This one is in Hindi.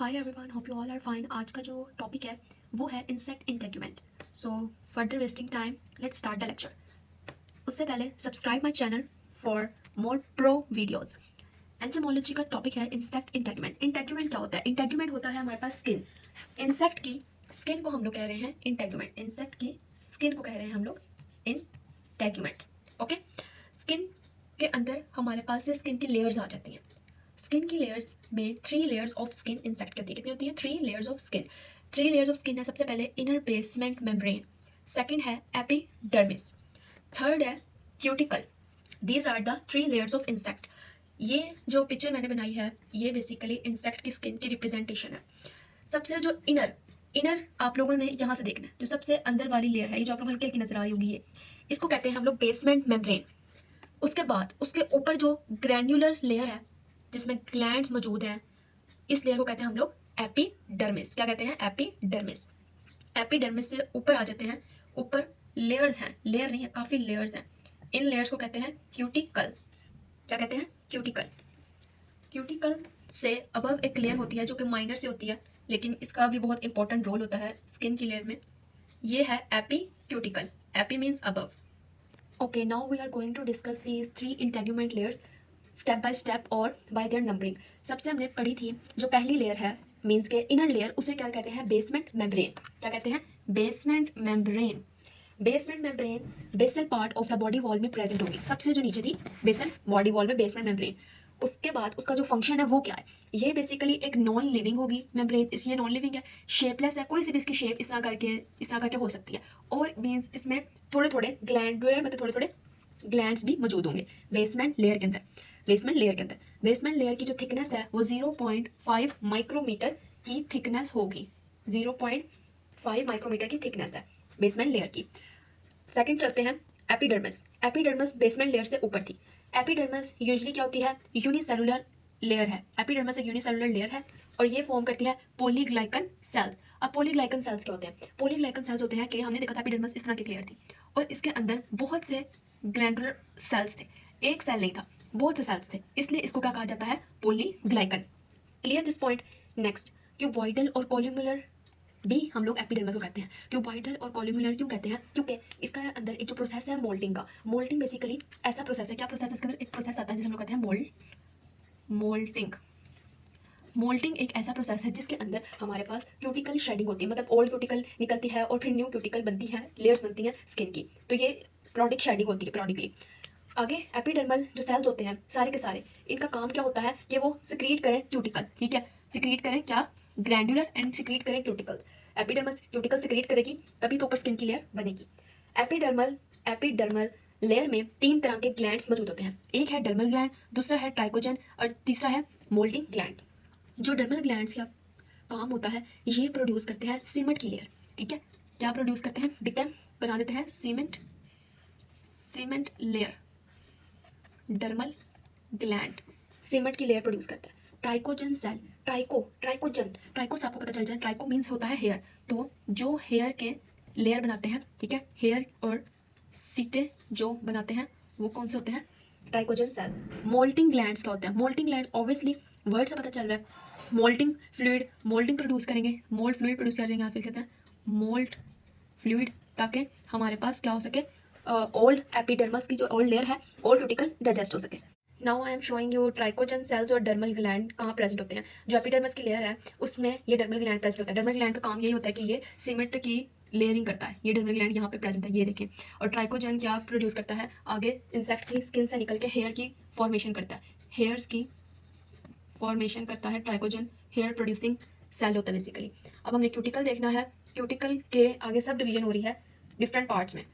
Hi everyone, hope you all are fine. आज का जो टॉपिक है वो है insect integument. So further wasting time, let's start the lecture. उससे पहले subscribe my channel for more pro videos. Entomology का टॉपिक है इंसेक्ट इंटेग्यूमेंट। इंटेग्यूमेंट क्या होता है? इंटेग्यूमेंट होता है हमारे पास स्किन। इंसेक्ट की स्किन को हम लोग कह रहे हैं इंटेग्यूमेंट। इंसेक्ट की स्किन को कह रहे हैं हम लोग इंटेग्यूमेंट। ओके, स्किन के अंदर हमारे पास से स्किन की लेयर्स आ जाती हैं। स्किन की लेयर्स में 3 लेयर्स ऑफ स्किन इंसेक्ट की होती है। कितनी होती है? 3 layers of skin. 3 layers of skin है। सबसे पहले इनर बेसमेंट मेम्ब्रेन, सेकंड है एपिडर्मिस, थर्ड है cuticle. These are the 3 layers of insect. ये जो पिक्चर मैंने बनाई है ये बेसिकली इंसेक्ट की स्किन की रिप्रेजेंटेशन है। सबसे जो इनर इनर आप लोगों ने यहाँ से देखना है, जो सबसे अंदर वाली लेयर है, ये जो आप लोगों को हल्की हल्की नजर आ रही होगी, ये इसको कहते हैं हम लोग बेसमेंट मेम्ब्रेन। उसके बाद उसके ऊपर जो ग्रैन्युलर लेयर है जिसमें ग्लैंड्स मौजूद हैं, इस लेयर को कहते हैं हम लोग एपिडर्मिस। क्या कहते हैं? एपिडर्मिस। एपिडर्मिस से ऊपर आ जाते हैं। ऊपर लेयर्स हैं, लेयर नहीं है, काफी लेयर्स हैं। इन लेयर्स को कहते हैं क्यूटिकल। क्या कहते हैं? क्यूटिकल। क्यूटिकल से अबव एक लेयर होती है जो कि माइनर से होती है, लेकिन इसका भी बहुत इंपॉर्टेंट रोल होता है स्किन की लेयर में। ये है epi cuticle. Epi means above. Okay, now we are going to discuss these 3 integument layers step by step और बाय देयर नंबरिंग। सबसे हमने पढ़ी थी जो पहली लेयर है मीन्स के इनर लेयर, उसे क्या कहते हैं? Basement membrane. क्या कहते हैं? Basement membrane. Basement membrane basal part of the body wall में प्रेजेंट होगी। सबसे जो नीचे थी बेसल बॉडी वॉल में बेसमेंट मेम्ब्रेन। उसके बाद उसका जो फंक्शन है वो क्या है? ये बेसिकली एक नॉन लिविंग होगी मेम्ब्रेन। इसलिए नॉन लिविंग है, शेपलेस है, कोई सी भी इसकी शेप इस तरह करके हो सकती है। और मीन्स इसमें थोड़े थोड़े ग्लैंडुलर मतलब थोड़े थोड़े ग्लैंड्स भी मौजूद होंगे बेसमेंट लेयर के अंदर। बेसमेंट लेयर के अंदर बेसमेंट लेयर की जो थिकनेस है वो 0.5 माइक्रोमीटर की थिकनेस होगी। 0.5 माइक्रोमीटर की थिकनेस है बेसमेंट लेयर की। सेकंड चलते हैं एपिडर्मिस। एपिडर्मिस बेसमेंट लेयर से ऊपर थी। एपिडर्मिस यूजुअली क्या होती है? यूनिसेलुलर लेयर है। एपिडर्मिस एक यूनिसेलुलर लेयर है और ये फॉर्म करती है पॉलीग्लाइकन सेल्स। अब पॉलीग्लाइकन सेल्स क्या होते हैं? पॉलीग्लाइकन सेल्स होते हैं कि हमने देखा था एपिडर्मिस इस तरह की लेयर थी और इसके अंदर बहुत से ग्लैंडुलर सेल्स थे। एक सेल नहीं था, बहुत से सेल्स थे, इसलिए इसको क्या कहा जाता है? Polyglycan. Clear this point? Next, cuboidal और कॉलम्युलर भी हम लोग एपिडर्मिस को कहते हैं। क्यूबॉइडल और कॉलम्युलर क्यों कहते हैं? क्योंकि इसका अंदर एक जो प्रोसेस है मोल्टिंग का। मोल्टिंग बेसिकली ऐसा प्रोसेस है, क्या प्रोसेस है? इसके अंदर एक प्रोसेस आता है जिसे हम लोग कहते हैं मोल्टिंग। मोल्टिंग एक ऐसा प्रोसेस है जिसके अंदर हमारे पास क्यूटिकल शेडिंग होती है, मतलब ओल्ड क्यूटिकल निकलती है और फिर न्यू क्यूटिकल बनती है, लेयर्स बनती हैं स्किन की। तो ये प्रोडिक शेडिंग होती है प्रोडिकली। आगे एपिडर्मल जो सेल्स होते हैं सारे के सारे, इनका काम क्या होता है कि वो सिक्रीट करें क्यूटिकल। ठीक है, सिक्रीट करें क्या? ग्रैंडुलर एंड सिक्रीट करें क्यूटिकल्स। एपिडर्मल क्यूटिकल सिक्रीट करेगी तभी तो ऊपर स्किन की लेयर बनेगी। एपिडर्मल लेयर में 3 तरह के ग्लैंड्स मौजूद होते हैं। एक है डर्मल ग्लैंड, दूसरा है ट्राइकोजन और तीसरा है मोल्डिंग ग्लैंड। जो डर्मल ग्लैंड्स का काम होता है ये प्रोड्यूस करते हैं सीमेंट की लेयर। ठीक है, क्या प्रोड्यूस करते हैं? बिकम बना देते हैं cement layer. Dermal gland cement की लेयर प्रोड्यूस करता है। ट्राइकोजन सेल, ट्राइको से आपको पता चल जाए, ट्राइको मीन्स होता है हेयर। तो जो हेयर के लेयर बनाते हैं, ठीक है, हेयर और सीटे जो बनाते हैं वो कौन से होते हैं? ट्राइकोजन सेल। मोल्टिंग ग्लैंड्स क्या होते हैं? मोल्टिंग ग्लैंड ऑब्वियसली वर्ड से पता चल रहा है, मोल्टिंग फ्लूइड, मोल्टिंग प्रोड्यूस करेंगे, मोल्ट फ्लूइड प्रोड्यूस करेंगे। आप कहते हैं मोल्ट फ्लूइड, ताकि हमारे पास क्या हो सके? ओल्ड एपिडर्मस की जो ओल्ड लेयर है, ओल्ड क्यूटिकल डाइजेस्ट हो सके। Now I am showing you trichogen cells और डर्मल ग्लैंड कहाँ प्रेजेंट होते हैं। जो एपिडर्मस की लेयर है उसमें ये डर्मल ग्लैंड प्रेजेंट होता है। डर्मल ग्लैंड का काम यही होता है कि ये सीमेंट की लेयरिंग करता है। ये डर्मल ग्लैंड यहाँ पे प्रेजेंट है, ये देखिए। और ट्राइकोजन क्या प्रोड्यूस करता है? आगे इंसेक्ट की स्किन से निकल के हेयर की फॉर्मेशन करता है। हेयर्स की फॉर्मेशन करता है ट्राइकोजन, हेयर प्रोड्यूसिंग सेल होता है बेसिकली। अब हमने क्यूटिकल देखना है। क्यूटिकल के आगे सब डिवीजन हो रही है डिफरेंट पार्ट्स में।